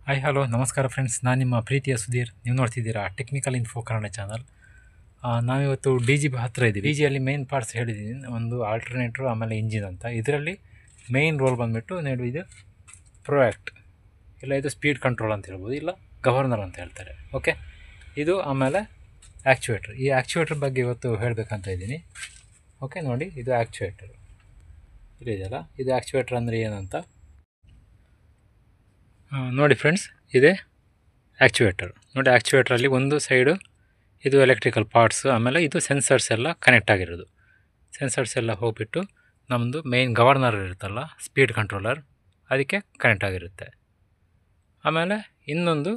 Hi hello ನಮಸ್ಕಾರ friends, ನಾನು ನಿಮ್ಮ ಪ್ರೀತಿಯ ಸುಧೀರ್. ನೀವು ನೋಡ್ತಿದ್ದೀರಾ ಟೆಕ್ನಿಕಲ್ ಇನ್ಫೋ ಕನ್ನಡ ಚಾನಲ್. ನಾವಿವತ್ತು ಡಿ ಜಿ ಹತ್ತಿರ ಇದ್ದೀವಿ. ಡಿ ಜಿಯಲ್ಲಿ ಮೇನ್ ಪಾರ್ಟ್ಸ್ ಹೇಳಿದ್ದೀನಿ, ಒಂದು ಆಲ್ಟರ್ನೇಟ್ರು, ಆಮೇಲೆ ಇಂಜಿನ್ ಅಂತ. ಇದರಲ್ಲಿ ಮೇನ್ ರೋಲ್ ಬಂದುಬಿಟ್ಟು ನೋಡಿ, ಇದು ಪ್ರೊಯಾಕ್ಟ್, ಇಲ್ಲ ಇದು ಸ್ಪೀಡ್ ಕಂಟ್ರೋಲ್ ಅಂತ ಹೇಳ್ಬೋದು, ಇಲ್ಲ ಗವರ್ನರ್ ಅಂತ ಹೇಳ್ತಾರೆ. ಓಕೆ, ಇದು ಆಮೇಲೆ ಆ್ಯಕ್ಚುಯೇಟ್ರ್. ಈ ಆ್ಯಕ್ಚುಯೇಟ್ರ್ ಬಗ್ಗೆ ಇವತ್ತು ಹೇಳಬೇಕಂತ ಇದ್ದೀನಿ. ಓಕೆ, ನೋಡಿ ಇದು ಆ್ಯಕ್ಚುಯೇಟ್ರ್ ಇದೆಯಲ್ಲ, ಇದು ಆ್ಯಕ್ಚುಯೇಟ್ರ್ ಅಂದರೆ ಏನಂತ ನೋಡಿ ಫ್ರೆಂಡ್ಸ್. ಇದೇ ಆ್ಯಕ್ಚುಯೇಟರ್. ನೋಡಿ, ಆ್ಯಕ್ಚುಯೇಟ್ರಲ್ಲಿ ಒಂದು ಸೈಡು ಇದು ಎಲೆಕ್ಟ್ರಿಕಲ್ ಪಾರ್ಟ್ಸು, ಆಮೇಲೆ ಇದು ಸೆನ್ಸರ್ಸ್ ಎಲ್ಲ ಕನೆಕ್ಟ್ ಆಗಿರೋದು. ಸೆನ್ಸರ್ಸ್ ಎಲ್ಲ ಹೋಗ್ಬಿಟ್ಟು ನಮ್ಮದು ಮೇನ್ ಗವರ್ನರ್ ಇರುತ್ತಲ್ಲ, ಸ್ಪೀಡ್ ಕಂಟ್ರೋಲರ್, ಅದಕ್ಕೆ ಕನೆಕ್ಟ್ ಆಗಿರುತ್ತೆ. ಆಮೇಲೆ ಇನ್ನೊಂದು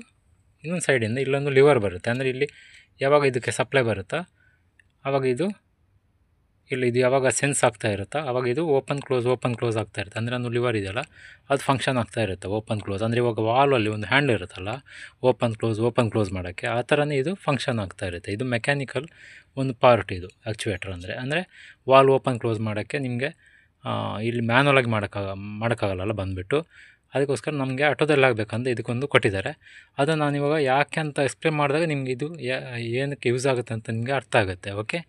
ಸೈಡಿಂದ ಇಲ್ಲೊಂದು ಲಿವರ್ ಬರುತ್ತೆ. ಅಂದರೆ ಇಲ್ಲಿ ಯಾವಾಗ ಇದಕ್ಕೆ ಸಪ್ಲೈ ಬರುತ್ತಾ ಆವಾಗ ಇದು ಯಾವಾಗ ಸೆನ್ಸ್ ಆಗ್ತಾ ಇರುತ್ತಾ ಆವಾಗ ಇದು ಓಪನ್ ಕ್ಲೋಸ್ ಆಗ್ತಾ ಇರುತ್ತೆ. ಅಂದರೆ ಒಂದು ಲಿವರ್ ಇದೆಯಲ್ಲ, ಅದು ಫಂಕ್ಷನ್ ಆಗ್ತಾ ಇರುತ್ತೆ ಓಪನ್ ಕ್ಲೋಸ್. ಅಂದರೆ ಇವಾಗ ವಾಲ್ವಲ್ಲಿ ಒಂದು ಹ್ಯಾಂಡ್ ಇರುತ್ತಲ್ಲ, ಓಪನ್ ಕ್ಲೋಸ್ ಮಾಡೋಕ್ಕೆ, ಆ ಥರನೇ ಇದು ಫಂಕ್ಷನ್ ಆಗ್ತಾ ಇರುತ್ತೆ. ಇದು ಮೆಕ್ಯಾನಿಕಲ್ ಒಂದು ಪಾರ್ಟ್ ಇದು ಆ್ಯಕ್ಚುಯೇಟರ್ ಅಂದರೆ ವಾಲ್ ಓಪನ್ ಕ್ಲೋಸ್ ಮಾಡೋಕ್ಕೆ ನಿಮಗೆ ಇಲ್ಲಿ ಮ್ಯಾನುವಲಾಗಿ ಮಾಡೋಕ್ಕಾಗಲ್ಲ ಬಂದುಬಿಟ್ಟು. ಅದಕ್ಕೋಸ್ಕರ ನಮಗೆ ಆಟೋದಲ್ಲಿ ಆಗಬೇಕಂತ ಇದಕ್ಕೊಂದು ಕೊಟ್ಟಿದ್ದಾರೆ. ಅದನ್ನು ನಾನಿವಾಗ ಯಾಕೆ ಅಂತ ಎಕ್ಸ್ಪ್ಲೇನ್ ಮಾಡಿದಾಗ ನಿಮಗೆ ಇದು ಏನಕ್ಕೆ ಯೂಸ್ ಆಗುತ್ತೆ ಅಂತ ನಿಮಗೆ ಅರ್ಥ ಆಗುತ್ತೆ. ಓಕೆ,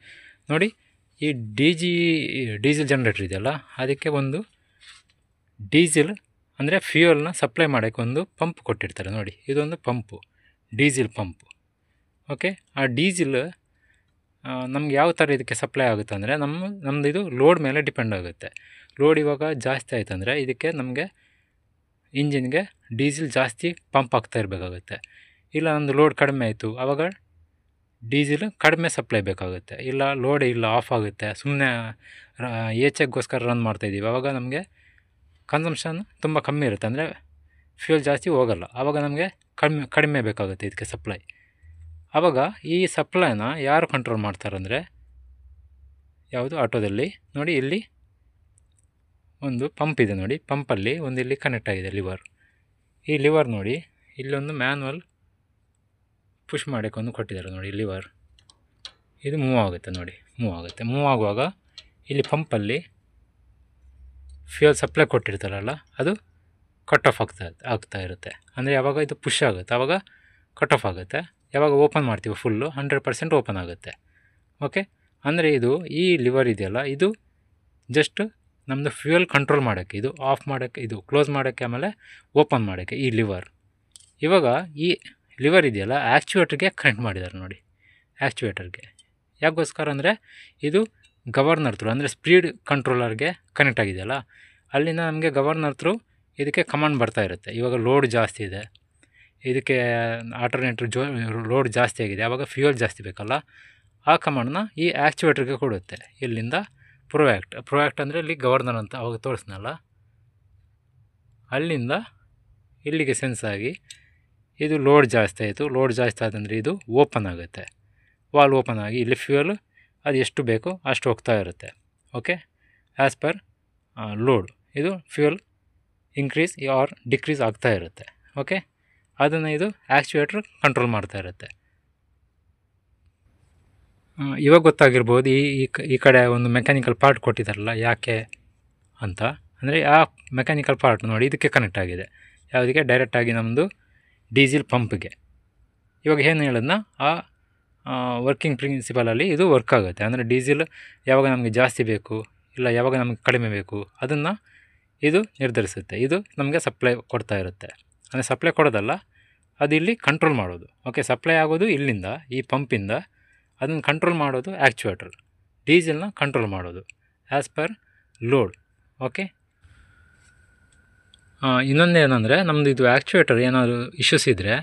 ನೋಡಿ, ಈ ಡೀಸೆಲ್ ಜನ್ರೇಟರ್ ಇದೆಯಲ್ಲ, ಅದಕ್ಕೆ ಒಂದು ಡೀಸೆಲ್ ಅಂದರೆ ಫ್ಯೂಯಲ್ನ ಸಪ್ಲೈ ಮಾಡೋಕ್ಕೆ ಒಂದು ಪಂಪ್ ಕೊಟ್ಟಿರ್ತಾರೆ. ನೋಡಿ, ಇದೊಂದು ಪಂಪು, ಡೀಸೆಲ್ ಪಂಪು. ಓಕೆ, ಆ ಡೀಸೆಲ್ ನಮ್ಗೆ ಯಾವ ಥರ ಇದಕ್ಕೆ ಸಪ್ಲೈ ಆಗುತ್ತೆ ಅಂದರೆ ನಮ್ಮದು ಇದು ಲೋಡ್ ಮೇಲೆ ಡಿಪೆಂಡ್ ಆಗುತ್ತೆ. ಲೋಡ್ ಇವಾಗ ಜಾಸ್ತಿ ಆಯ್ತು ಅಂದರೆ ಇದಕ್ಕೆ ನಮಗೆ ಇಂಜಿನ್ಗೆ ಡೀಸೆಲ್ ಜಾಸ್ತಿ ಪಂಪ್ ಆಗ್ತಾ ಇರಬೇಕಾಗುತ್ತೆ. ಇಲ್ಲ ನಮ್ಮದು ಲೋಡ್ ಕಡಿಮೆ ಆಯಿತು, ಆವಾಗ ಡೀಸೆಲ್ ಕಡಿಮೆ ಸಪ್ಲೈ ಬೇಕಾಗುತ್ತೆ. ಇಲ್ಲ ಲೋಡ್ ಇಲ್ಲ, ಆಫ್ ಆಗುತ್ತೆ, ಸುಮ್ಮನೆ ಏಚೆಗೋಸ್ಕರ ರನ್ ಮಾಡ್ತಾಯಿದ್ದೀವಿ, ಆವಾಗ ನಮಗೆ ಕನ್ಸಂಪ್ಷನ್ ತುಂಬ ಕಮ್ಮಿ ಇರುತ್ತೆ. ಅಂದರೆ ಫ್ಯೂಲ್ ಜಾಸ್ತಿ ಹೋಗಲ್ಲ, ಆವಾಗ ನಮಗೆ ಕಡಿಮೆ ಬೇಕಾಗುತ್ತೆ ಇದಕ್ಕೆ ಸಪ್ಲೈ. ಆವಾಗ ಈ ಸಪ್ಲೈನ ಯಾರು ಕಂಟ್ರೋಲ್ ಮಾಡ್ತಾರಂದರೆ ಯಾವುದು ಆಟೋದಲ್ಲಿ. ನೋಡಿ, ಇಲ್ಲಿ ಒಂದು ಪಂಪ್ ಇದೆ. ನೋಡಿ, ಪಂಪಲ್ಲಿ ಒಂದು ಇಲ್ಲಿ ಕನೆಕ್ಟ್ ಆಗಿದೆ ಲಿವರ್. ಈ ಲಿವರ್ ನೋಡಿ, ಇಲ್ಲೊಂದು ಮ್ಯಾನ್ಯಲ್ ಪುಷ್ ಮಾಡೋಕ್ಕೊಂದು ಕೊಟ್ಟಿದ್ದಾರೆ. ನೋಡಿ, ಲಿವರ್ ಇದು ಮೂವ್ ಆಗುತ್ತೆ. ನೋಡಿ, ಮೂವ್ ಆಗುವಾಗ ಇಲ್ಲಿ ಪಂಪಲ್ಲಿ ಫ್ಯೂಯಲ್ ಸಪ್ಲೈ ಕೊಟ್ಟಿರ್ತಾರಲ್ಲ, ಅದು ಕಟ್ ಆಫ್ ಆಗ್ತಾ ಇರುತ್ತೆ. ಅಂದರೆ ಯಾವಾಗ ಇದು ಪುಷ್ ಆಗುತ್ತೆ ಆವಾಗ ಕಟ್ ಆಫ್ ಆಗುತ್ತೆ. ಯಾವಾಗ ಓಪನ್ ಮಾಡ್ತೀವಿ ಫುಲ್ಲು 100% ಓಪನ್ ಆಗುತ್ತೆ. ಓಕೆ, ಅಂದರೆ ಇದು ಈ ಲಿವರ್ ಇದೆಯಲ್ಲ, ಇದು ಜಸ್ಟ್ ನಮ್ಮದು ಫ್ಯೂಯಲ್ ಕಂಟ್ರೋಲ್ ಮಾಡೋಕ್ಕೆ, ಇದು ಆಫ್ ಮಾಡೋಕ್ಕೆ, ಇದು ಕ್ಲೋಸ್ ಮಾಡೋಕ್ಕೆ, ಆಮೇಲೆ ಓಪನ್ ಮಾಡೋಕ್ಕೆ ಈ ಲಿವರ್. ಇವಾಗ ಈ ಲಿವರ್ ಇದೆಯಲ್ಲ, ಆ್ಯಕ್ಚುಯೇಟ್ರಿಗೆ ಕನೆಕ್ಟ್ ಮಾಡಿದ್ದಾರೆ. ನೋಡಿ, ಆ್ಯಕ್ಚುಯೇಟರ್ಗೆ ಯಾಕೋಸ್ಕರ ಅಂದರೆ ಇದು ಗವರ್ನರ್ ಥ್ರೂ, ಅಂದರೆ ಸ್ಪೀಡ್ ಕಂಟ್ರೋಲರ್ಗೆ ಕನೆಕ್ಟ್ ಆಗಿದೆಯಲ್ಲ, ಅಲ್ಲಿಂದ ನಮಗೆ ಗವರ್ನರ್ ಥ್ರೂ ಇದಕ್ಕೆ ಕಮಾಂಡ್ ಬರ್ತಾ ಇರುತ್ತೆ. ಇವಾಗ ಲೋಡ್ ಜಾಸ್ತಿ ಇದೆ, ಇದಕ್ಕೆ ಆಲ್ಟರ್ನೇಟ್ರ್ ಲೋಡ್ ಜಾಸ್ತಿ ಆಗಿದೆ, ಆವಾಗ ಫ್ಯೂಯಲ್ ಜಾಸ್ತಿ ಬೇಕಲ್ಲ, ಆ ಕಮಾಂಡನ್ನ ಈ ಆ್ಯಕ್ಚುಯೇಟ್ರಿಗೆ ಕೊಡುತ್ತೆ. ಇಲ್ಲಿಂದ ಪ್ರೊಯಾಕ್ಟ್ ಅಂದರೆ ಇಲ್ಲಿ ಗವರ್ನರ್ ಅಂತ ಅವಾಗ ತೋರಿಸ್ನಲ್ಲ, ಅಲ್ಲಿಂದ ಇಲ್ಲಿಗೆ ಸೆನ್ಸ್ ಆಗಿ ಇದು ಲೋಡ್ ಜಾಸ್ತಿ ಆಯಿತು. ಲೋಡ್ ಜಾಸ್ತಿ ಆದಂದರೆ ಇದು ಓಪನ್ ಆಗುತ್ತೆ, ವಾಲ್ ಓಪನ್ ಆಗಿ ಇಲ್ಲಿ ಫ್ಯೂಯಲ್ ಅದು ಎಷ್ಟು ಬೇಕೋ ಅಷ್ಟು ಹೋಗ್ತಾ ಇರುತ್ತೆ. ಓಕೆ, ಆ್ಯಸ್ ಪರ್ ಲೋಡ್ ಇದು ಫ್ಯೂಯಲ್ ಇನ್ಕ್ರೀಸ್ ಆರ್ ಡಿಕ್ರೀಸ್ ಆಗ್ತಾ ಇರುತ್ತೆ. ಓಕೆ, ಅದನ್ನು ಇದು ಆ್ಯಕ್ಚುಯೇಟ್ರ್ ಕಂಟ್ರೋಲ್ ಮಾಡ್ತಾ ಇರುತ್ತೆ. ಇವಾಗ ಗೊತ್ತಾಗಿರ್ಬೋದು ಈ ಕಡೆ ಒಂದು ಮೆಕ್ಯಾನಿಕಲ್ ಪಾರ್ಟ್ ಕೊಟ್ಟಿದ್ದಾರಲ್ಲ, ಯಾಕೆ ಅಂತ. ಅಂದರೆ ಆ ಮೆಕ್ಯಾನಿಕಲ್ ಪಾರ್ಟ್ ನೋಡಿ ಇದಕ್ಕೆ ಕನೆಕ್ಟ್ ಆಗಿದೆ. ಯಾವುದಕ್ಕೆ? ಡೈರೆಕ್ಟಾಗಿ ನಮ್ಮದು ಡೀಸೆಲ್ ಪಂಪ್ಗೆ. ಇವಾಗ ಏನು ಹೇಳೋದನ್ನ ಆ ವರ್ಕಿಂಗ್ ಪ್ರಿನ್ಸಿಪಲಲ್ಲಿ ಇದು ವರ್ಕ್ ಆಗುತ್ತೆ. ಅಂದರೆ ಡೀಸೆಲ್ ಯಾವಾಗ ನಮಗೆ ಜಾಸ್ತಿ ಬೇಕು, ಇಲ್ಲ ಯಾವಾಗ ನಮಗೆ ಕಡಿಮೆ ಬೇಕು, ಅದನ್ನು ಇದು ನಿರ್ಧರಿಸುತ್ತೆ. ಇದು ನಮಗೆ ಸಪ್ಲೈ ಕೊಡ್ತಾ ಇರುತ್ತೆ. ಅಂದರೆ ಸಪ್ಲೈ ಕೊಡೋದಲ್ಲ, ಅದು ಇಲ್ಲಿ ಕಂಟ್ರೋಲ್ ಮಾಡೋದು. ಓಕೆ, ಸಪ್ಲೈ ಆಗೋದು ಇಲ್ಲಿಂದ, ಈ ಪಂಪಿಂದ. ಅದನ್ನು ಕಂಟ್ರೋಲ್ ಮಾಡೋದು ಆ್ಯಕ್ಚುಯೇಟರ್, ಡೀಸೆಲ್ನ ಕಂಟ್ರೋಲ್ ಮಾಡೋದು ಆ್ಯಸ್ ಪರ್ ಲೋಡ್. ಓಕೆ, ಇನ್ನೊಂದೇನೆಂದರೆ ನಮ್ಮದು ಇದು ಆ್ಯಕ್ಚುಯೇಟರ್ ಏನಾದರೂ ಇಶ್ಯೂಸ್ ಇದ್ದರೆ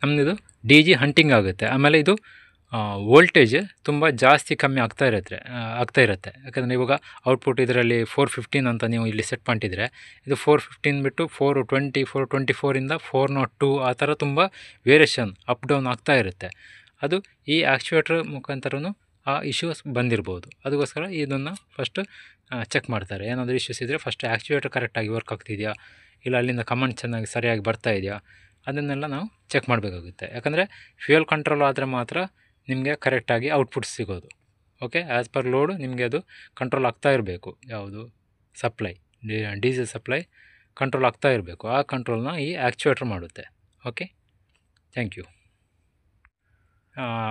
ನಮ್ಮದು ಡಿ ಜಿ ಹಂಟಿಂಗ್ ಆಗುತ್ತೆ. ಆಮೇಲೆ ಇದು ವೋಲ್ಟೇಜ್ ತುಂಬ ಜಾಸ್ತಿ ಕಮ್ಮಿ ಆಗ್ತಾ ಇರುತ್ತೆ. ಯಾಕಂದರೆ ಇವಾಗ ಔಟ್ಪುಟ್ ಇದರಲ್ಲಿ 415 ಅಂತ ನೀವು ಇಲ್ಲಿ ಸೆಟ್ ಮಾಡಿದರೆ, ಇದು 415 ಬಿಟ್ಟು 420, 424ಇಂದ 402 ಆ ಥರ ತುಂಬ ವೇರಿಯೇಷನ್ ಅಪ್ ಡೌನ್ ಆಗ್ತಾ ಇರುತ್ತೆ. ಅದು ಈ ಆ್ಯಕ್ಚುಯೇಟರ್ ಮುಖಾಂತರನೂ ಆ ಇಶ್ಯೂಸ್ ಬಂದಿರ್ಬೋದು. ಅದಕ್ಕೋಸ್ಕರ ಇದನ್ನು ಫಸ್ಟು ಚೆಕ್ ಮಾಡ್ತಾರೆ. ಏನಾದರೂ ಇಶ್ಯೂಸ್ ಇದ್ದರೆ ಫಸ್ಟ್ ಆ್ಯಕ್ಚುಯೇಟರ್ ಕರೆಕ್ಟಾಗಿ ವರ್ಕ್ ಆಗ್ತಿದೆಯಾ, ಇಲ್ಲ ಅಲ್ಲಿಂದ ಕಮಾಂಡ್ ಸರಿಯಾಗಿ ಬರ್ತಾ ಇದೆಯಾ, ಅದನ್ನೆಲ್ಲ ನಾವು ಚೆಕ್ ಮಾಡಬೇಕಾಗುತ್ತೆ. ಯಾಕಂದರೆ ಫ್ಯೂಯಲ್ ಕಂಟ್ರೋಲ್ ಆದರೆ ಮಾತ್ರ ನಿಮಗೆ ಕರೆಕ್ಟಾಗಿ ಔಟ್ಪುಟ್ ಸಿಗೋದು. ಓಕೆ, ಆ್ಯಸ್ ಪರ್ ಲೋಡ್ ನಿಮಗೆ ಅದು ಕಂಟ್ರೋಲ್ ಆಗ್ತಾ ಇರಬೇಕು. ಯಾವುದು? ಸಪ್ಲೈ, ಡೀಸೆಲ್ ಸಪ್ಲೈ ಕಂಟ್ರೋಲ್ ಆಗ್ತಾ ಇರಬೇಕು. ಆ ಕಂಟ್ರೋಲ್ನ ಈ ಆ್ಯಕ್ಚುಯೇಟರ್ ಮಾಡುತ್ತೆ. Okay, thank you.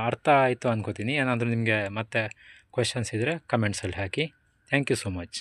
ಅರ್ಥ ಆಯಿತು ಅಂದ್ಕೋತೀನಿ. ಏನಾದರೂ ನಿಮಗೆ ಮತ್ತೆ ಕ್ವೆಶನ್ಸ್ ಇದ್ದರೆ ಕಮೆಂಟ್ಸಲ್ಲಿ ಹಾಕಿ. Thank you so much.